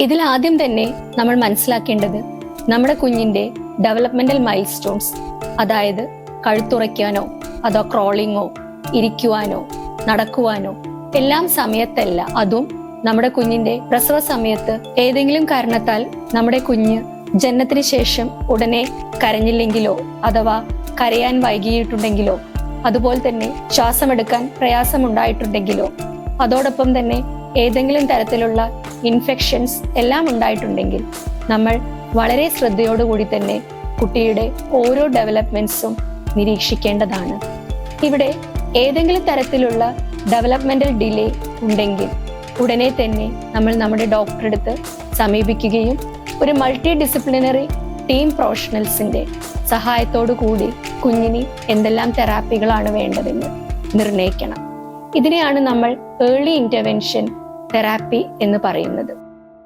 ഇതിൽ ആദ്യം തന്നെ നമ്മൾ മനസ്സിലാക്കേണ്ടത് നമ്മുടെ കുഞ്ഞിന്റെ ഡെവലപ്മെന്റൽ മൈൽ സ്റ്റോൺസ്, അതായത് കഴുത്തുറയ്ക്കാനോ അതോ ക്രോളിങ്ങോ ഇരിക്കുവാനോ നടക്കുവാനോ എല്ലാം സമയത്തല്ല. അതും നമ്മുടെ കുഞ്ഞിന്റെ പ്രസവ സമയത്ത് ഏതെങ്കിലും കാരണത്താൽ നമ്മുടെ കുഞ്ഞ് ജനനത്തിന് ശേഷം ഉടനെ കരഞ്ഞില്ലെങ്കിലോ അഥവാ കരയാൻ വൈകിയിട്ടുണ്ടെങ്കിലോ, അതുപോലെ തന്നെ ശ്വാസമെടുക്കാൻ പ്രയാസമുണ്ടായിട്ടുണ്ടെങ്കിലോ, അതോടൊപ്പം തന്നെ ഏതെങ്കിലും തരത്തിലുള്ള ഇൻഫെക്ഷൻസ് എല്ലാം ഉണ്ടായിട്ടുണ്ടെങ്കിൽ നമ്മൾ വളരെ ശ്രദ്ധയോടുകൂടി തന്നെ കുട്ടിയുടെ ഓരോ ഡെവലപ്മെന്റ്സും നിരീക്ഷിക്കേണ്ടതാണ്. ഇവിടെ ഏതെങ്കിലും തരത്തിലുള്ള ഡെവലപ്മെന്റൽ ഡിലേ ഉണ്ടെങ്കിൽ ഉടനെ തന്നെ നമ്മൾ നമ്മുടെ ഡോക്ടറെ അടുത്ത് സമീപിക്കുകയും ഒരു മൾട്ടി ഡിസിപ്ലിനറി ടീം പ്രൊഫഷണൽസിന്റെ സഹായത്തോടു കൂടി കുഞ്ഞിന് എന്തെല്ലാം തെറാപ്പികളാണ് വേണ്ടതെന്ന് നിർണ്ണയിക്കണം. ഇതിനെയാണ് നമ്മൾ ഏർലി ഇന്റർവെൻഷൻ തെറാപ്പി എന്ന് പറയുന്നത്.